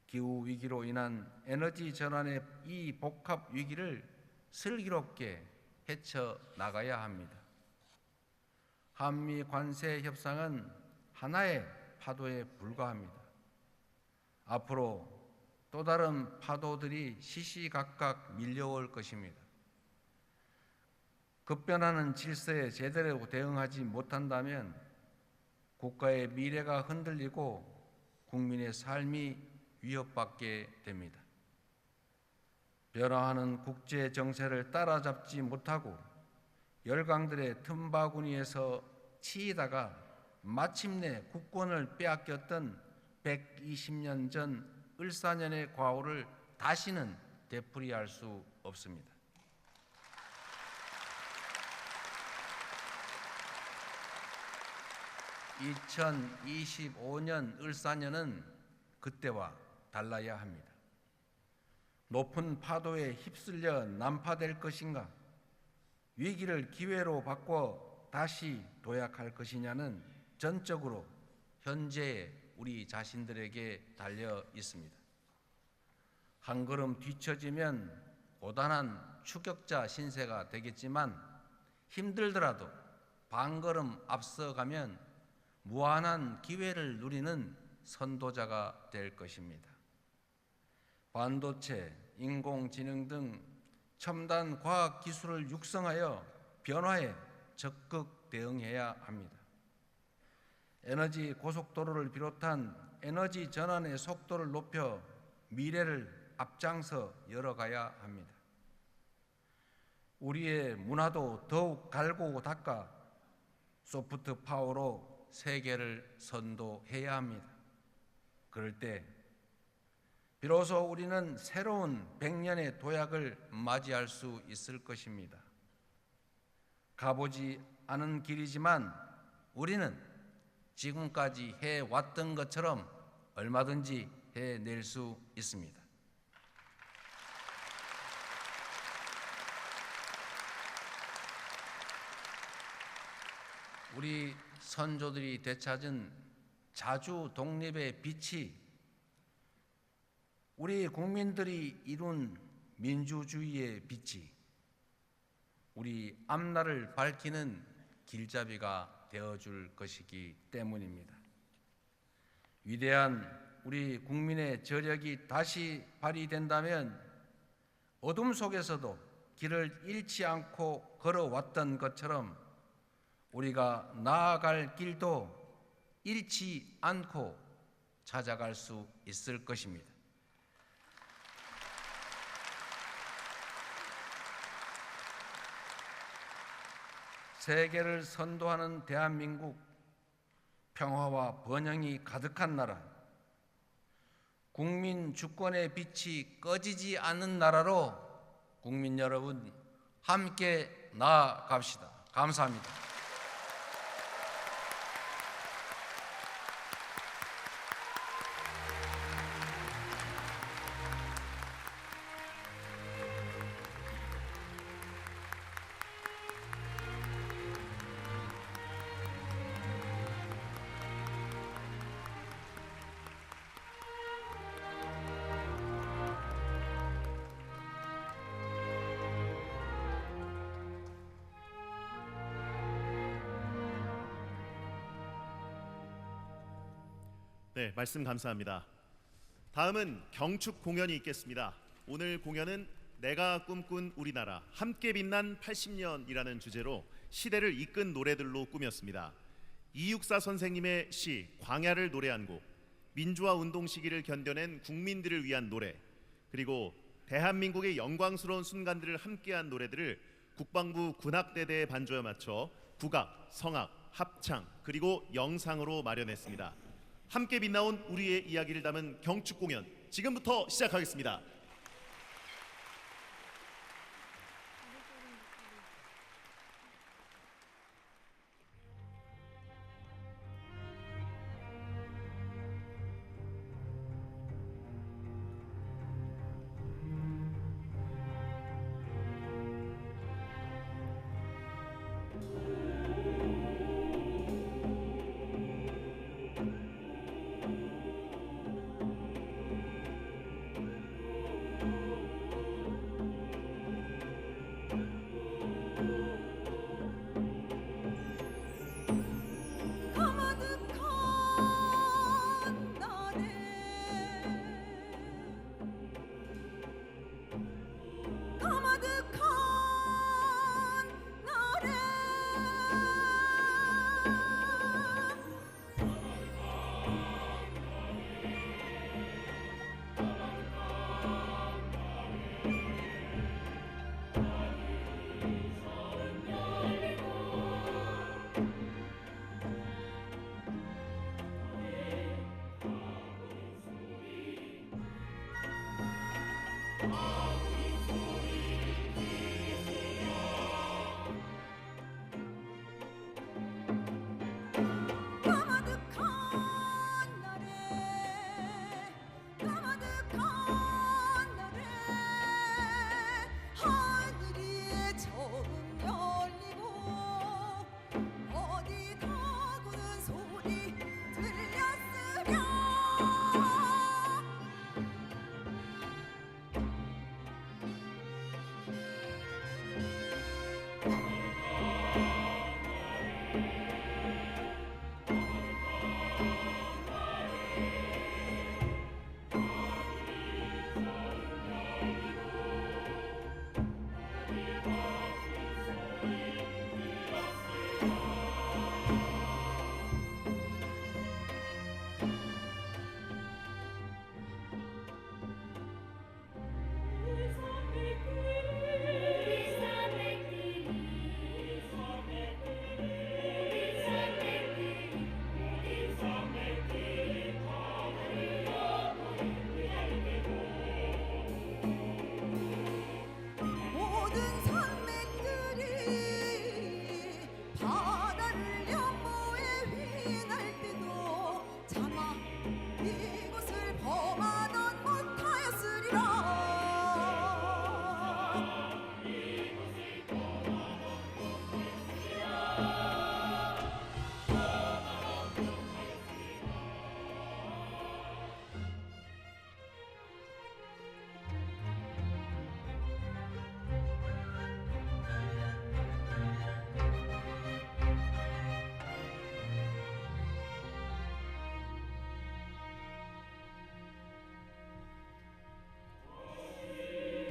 기후 위기로 인한 에너지 전환의 이 복합 위기를 슬기롭게 헤쳐나가야 합니다. 한미 관세 협상은 하나의 파도에 불과합니다. 앞으로 또 다른 파도들이 시시각각 밀려올 것입니다. 급변하는 질서에 제대로 대응하지 못한다면 국가의 미래가 흔들리고 국민의 삶이 위협받게 됩니다. 변화하는 국제 정세를 따라잡지 못하고 열강들의 틈바구니에서 치이다가 마침내 국권을 빼앗겼던 120년 전 을사년의 과오를 다시는 되풀이할 수 없습니다. (2025년) 을사년은 그때와 달라야 합니다. 높은 파도에 휩쓸려 난파될 것인가? 위기를 기회로 바꿔 다시 도약할 것이냐는 전적으로 현재의 우리 자신들에게 달려 있습니다. 한 걸음 뒤처지면 고단한 추격자 신세가 되겠지만 힘들더라도 반걸음 앞서가면 무한한 기회를 누리는 선도자가 될 것입니다. 반도체, 인공지능 등 첨단 과학 기술을 육성하여 변화에 적극 대응해야 합니다. 에너지 고속도로를 비롯한 에너지 전환의 속도를 높여 미래를 앞장서 열어가야 합니다. 우리의 문화도 더욱 갈고 닦아 소프트 파워로 세계를 선도해야 합니다. 그럴 때 비로소 우리는 새로운 100년의 도약을 맞이할 수 있을 것입니다. 가보지 않은 길이지만 우리는 지금까지 해왔던 것처럼 얼마든지 해낼 수 있습니다. 우리 선조들이 되찾은 자주 독립의 빛이 우리 국민들이 이룬 민주주의의 빛이 우리 앞날을 밝히는 길잡이가 되어줄 것이기 때문입니다. 위대한 우리 국민의 저력이 다시 발휘된다면 어둠 속에서도 길을 잃지 않고 걸어왔던 것처럼 우리가 나아갈 길도 잃지 않고 찾아갈 수 있을 것입니다. 세계를 선도하는 대한민국, 평화와 번영이 가득한 나라, 국민 주권의 빛이 꺼지지 않는 나라로 국민 여러분 함께 나아갑시다. 감사합니다. 네, 말씀 감사합니다. 다음은 경축 공연이 있겠습니다. 오늘 공연은 내가 꿈꾼 우리나라 함께 빛난 80년이라는 주제로 시대를 이끈 노래들로 꾸몄습니다. 이육사 선생님의 시 광야를 노래한 곡, 민주화 운동 시기를 견뎌낸 국민들을 위한 노래, 그리고 대한민국의 영광스러운 순간들을 함께한 노래들을 국방부 군악대대의 반주에 맞춰 국악, 성악, 합창, 그리고 영상으로 마련했습니다. 함께 빛나온 우리의 이야기를 담은 경축 공연 지금부터 시작하겠습니다.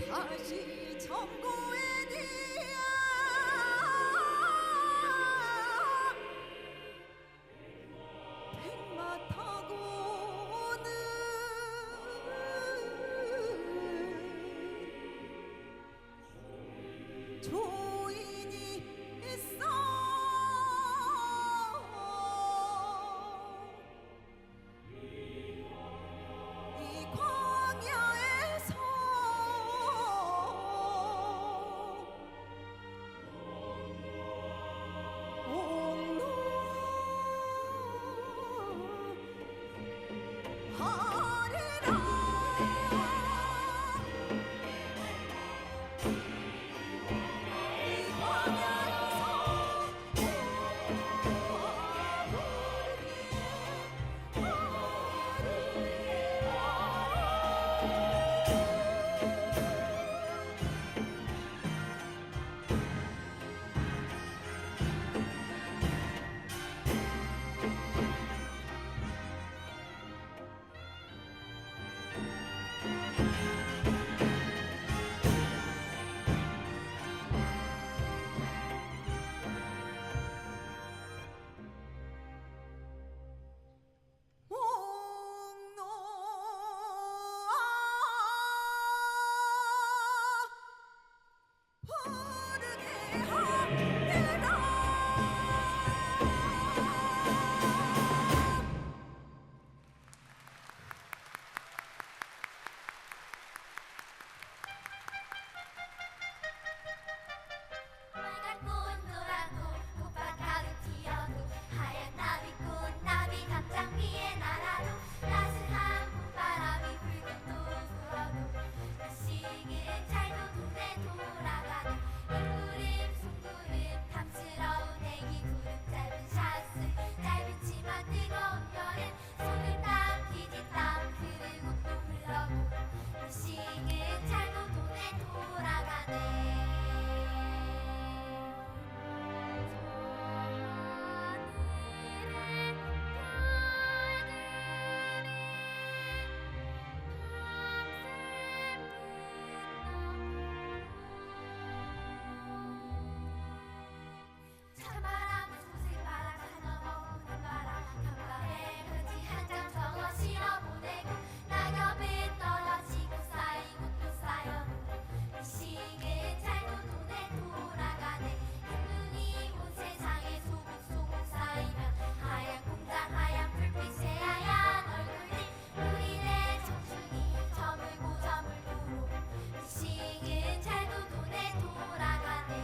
다시 정고에 대야 백마 타고는 조인이 있어 이 광야에서 빨간 꽃 노란 꽃 꽃밭 가득 피어도 하얀 나비꽃 나비 담장 위에 날아도 따스한 봄바람이 불고 또 불어도 날씨는 잘도 눈에 돌아가네 잉구름 송구름 탐스러운 애기 구름 짧은 샷스 짧은 치마 뜨거운 여름 손을 땀 기지 땀 그리고 또 흘러도 날씨는 잘도 눈에 돌아가네 찬바람 소새바람 산넘어 부는 바람 간밤에 편지 한 장 적어 실어 보내고 낙엽은 떨어지고 쌓이고 또 쌓여도 이 시는 잘도 눈에 돌아가네 흰눈이 온 세상에 소복소복 쌓이면 하얀 공장 하얀 불빛에 하얀 얼굴들 우리네 청춘이 저물고 저물도록 이 시는 잘도 눈에 돌아가네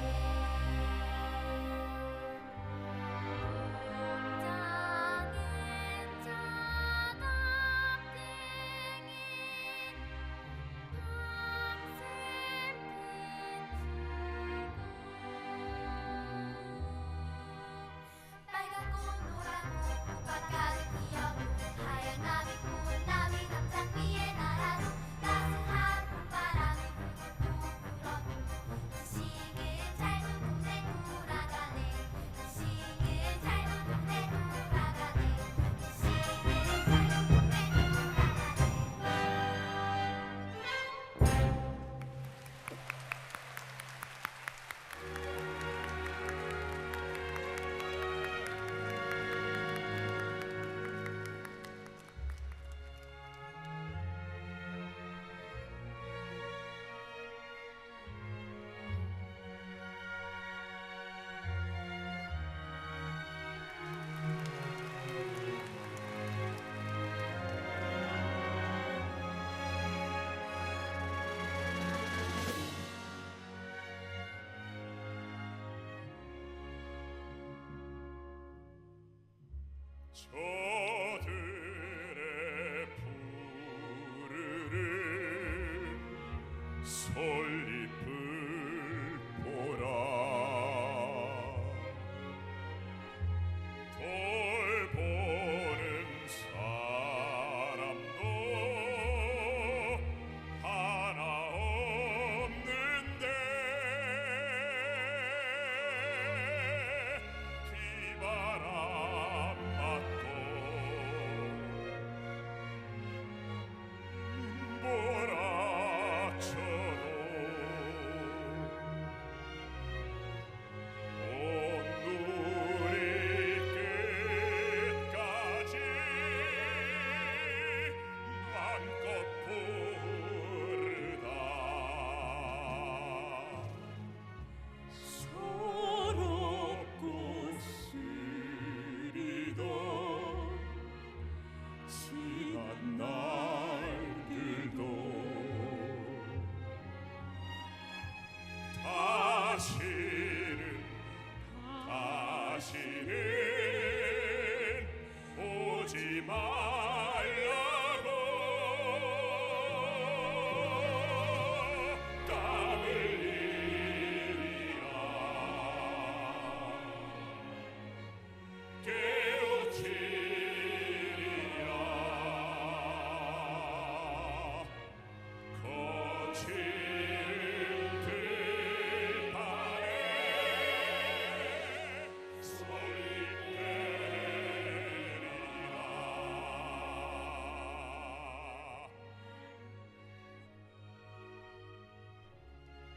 빨간 꽃 노란 꽃 꽃밭 가득 피어도 하얀 나비꽃 나비 담장 위에 날아도 따스한 봄바람이 불고 또 불어도 시는 잘도 눈에 돌아가네 시는 잘도 눈에 돌아가네 시는 잘도 눈에 돌아가네 저들의 푸르른 솔잎을 보라 돌보는 사람도 하나 없는데 비바람 맞고 몰아쳐도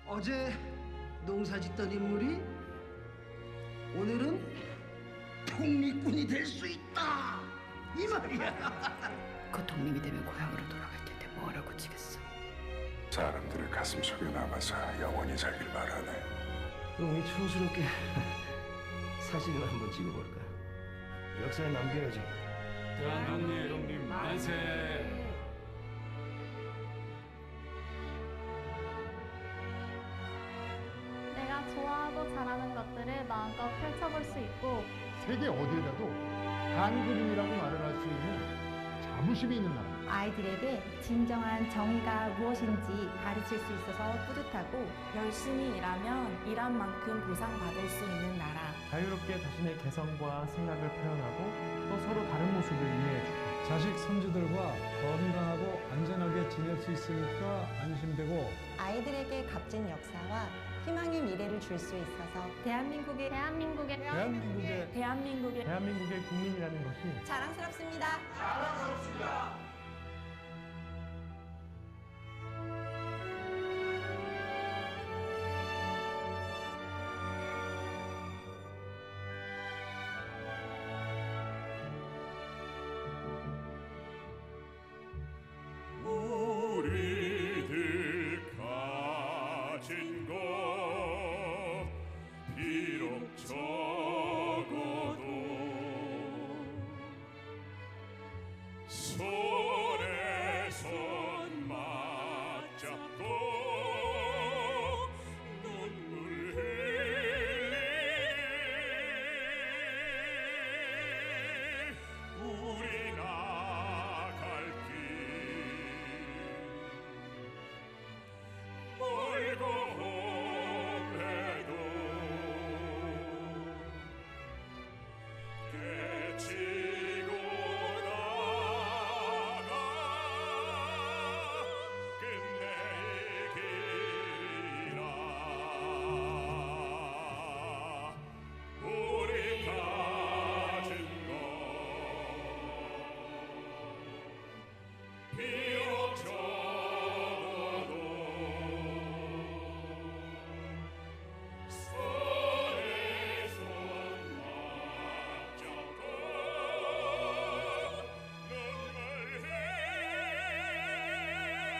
어제 농사짓던 인물이 오늘은 독립군이 될 수 있다 이 말이야. 그 독립이 되면 고향으로 돌아갈 텐데 뭐라고 치겠어. 사람들의 가슴 속에 남아서 영원히 살길 바라네. 그럼 우리 촌스럽게 사진을 한번 찍어볼까? 역사에 남겨야지. 대한독립 만세. 내가 좋아하고 잘하는 것들을 마음껏 펼쳐볼 수 있고 세계 어디에다도 한국인이라고 말을 할 수 있는 자부심이 있는 나라. 아이들에게 진정한 정의가 무엇인지 가르칠 수 있어서 뿌듯하고 열심히 일하면 일한 만큼 보상받을 수 있는 나라. 자유롭게 자신의 개성과 생각을 표현하고 또 서로 다른 모습을 이해해주고 자식 손주들과 건강하고 안전하게 지낼 수 있으니까 안심되고 아이들에게 값진 역사와 희망의 미래를 줄 수 있어서 대한민국의 대한민국의 국민이라는 것이 자랑스럽습니다. 우리들 가진 것 비록 적어도 손에 손 맞잡고 눈물 흘리 우리 나갈 길 멀고 험해도 깨치고 나가 끝낼 길이라 우리 가진 것 비록 적어도 손에 손 맞잡고 눈물 흘리니 우리가 갈 길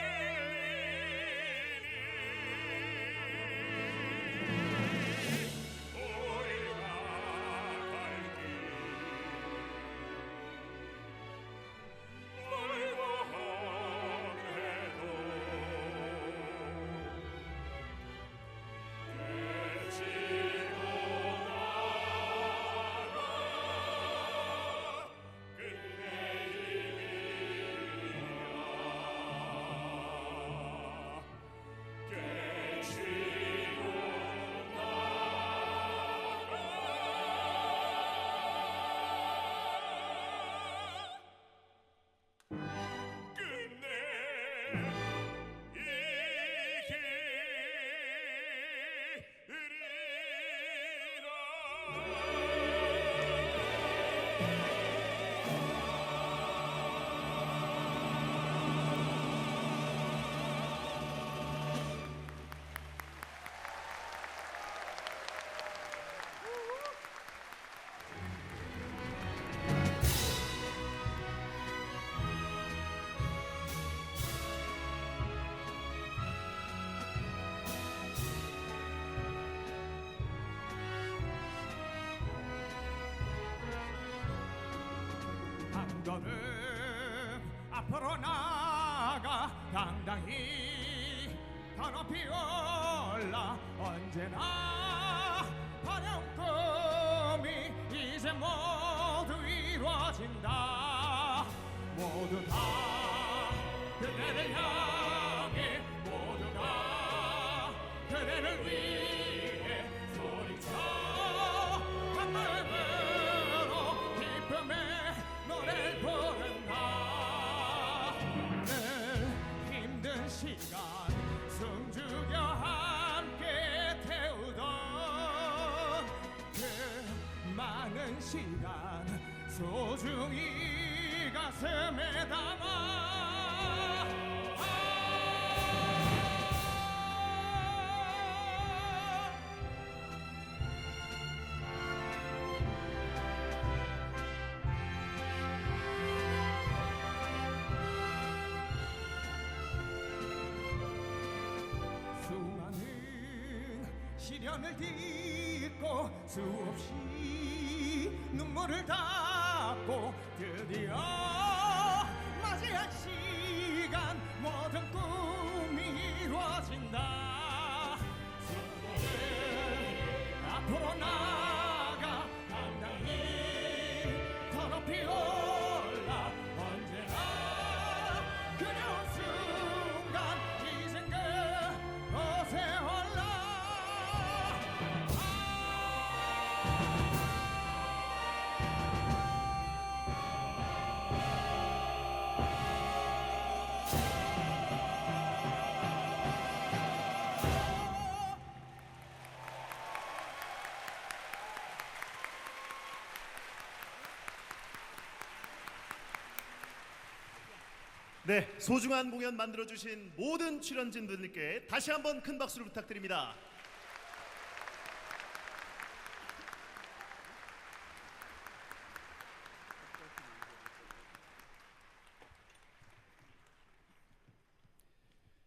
멀고 험해도 깨치고 나가 끝낼 일이라 깨치고 나가 끝내 한 걸음 앞으로 나가 당당히 더 높이 올라 언제나 바람 꿈이 이제 모두 이루어진다 모두 다 그대를 향해 모두 다 그대를 위해 소리쳐 한 마음으로 기쁨의 노래를 부른다 늘 힘든 시간 숨죽여 함께 태우던 그 많은 시간 소중히 가슴에 담아 시련을 딛고 수없이 눈물을 닦고 드디어 맞이한 시간 모든 꿈이 이루어진다. 수고는 앞으로 나가 당당히 더 높이 올라 언제나 그리운 순간 이젠 그곳에 올라. 네, 소중한 공연 만들어주신 모든 출연진분들께 다시 한번 큰 박수를 부탁드립니다.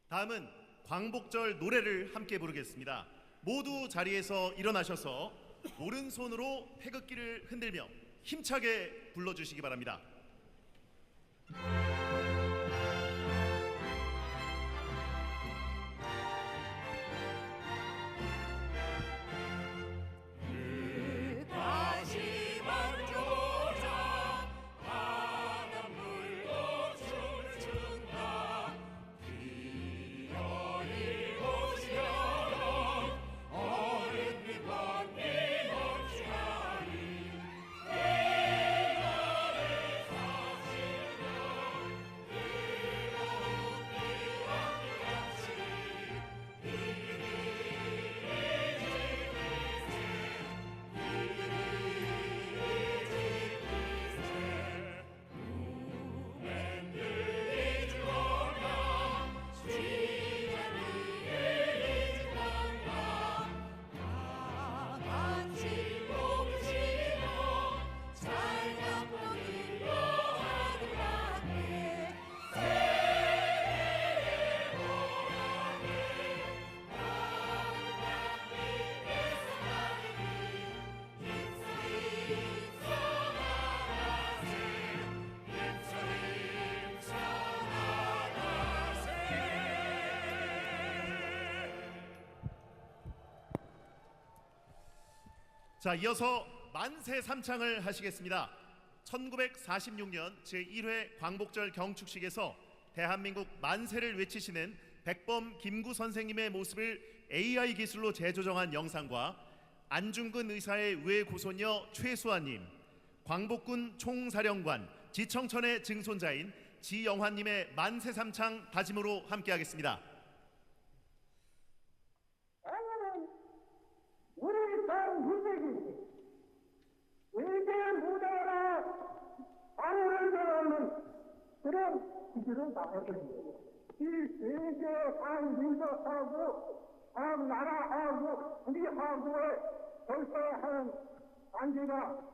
다음은 광복절 노래를 함께 부르겠습니다. 모두 자리에서 일어나셔서 오른손으로 태극기를 흔들며 힘차게 불러주시기 바랍니다. 다시 만조자 바닷물로 춤을 춘다. 기어이 오시려던 어른들 번개 멈추하리. 옛날의 40년 뜨거운 피와 같이 자, 이어서 만세 삼창을 하시겠습니다. 1946년 제1회 광복절 경축식에서 대한민국 만세를 외치시는 백범 김구 선생님의 모습을 AI 기술로 재조정한 영상과 안중근 의사의 외고손녀 최수아님, 광복군 총사령관 지청천의 증손자인 지영환님의 만세 삼창 다짐으로 함께하겠습니다. 우리 땅 분쟁이 외계 무대로 방울을 내놓는 그런 기술을 나왔거든요. 이 세계 각 민족하고 각 나라하고 우리하고의 절대한 관계가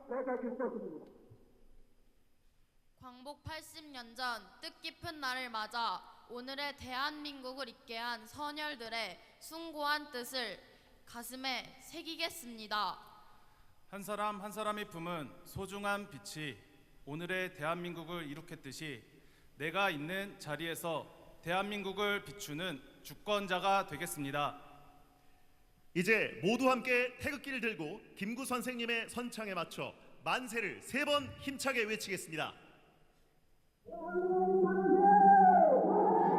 맺어졌거든요. 광복 80년 전 뜻깊은 날을 맞아 오늘의 대한민국을 잇게 한 선열들의 숭고한 뜻을 가슴에 새기겠습니다. 한 사람 한 사람이 품은 소중한 빛이 오늘의 대한민국을 이룩했듯이 내가 있는 자리에서 대한민국을 비추는 주권자가 되겠습니다. 이제 모두 함께 태극기를 들고 김구 선생님의 선창에 맞춰 만세를 3번 힘차게 외치겠습니다.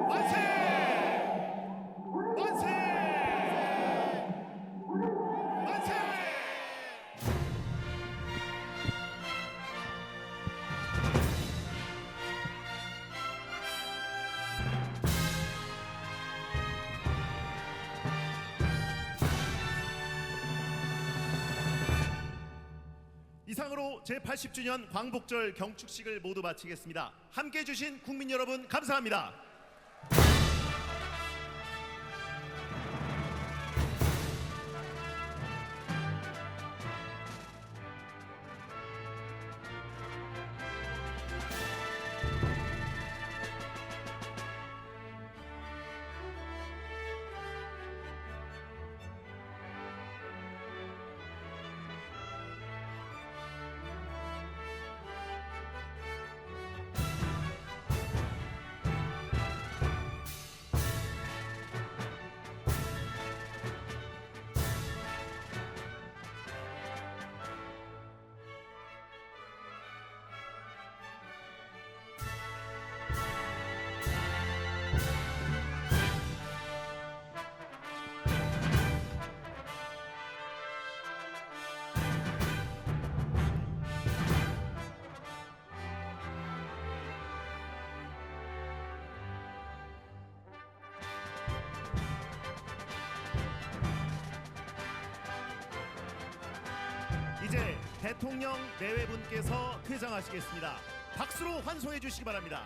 만세! 만세! 만세! 이상으로 제80주년 광복절 경축식을 모두 마치겠습니다. 함께해 주신 국민 여러분 감사합니다. 이제 대통령 내외분께서 퇴장하시겠습니다. 박수로 환송해 주시기 바랍니다.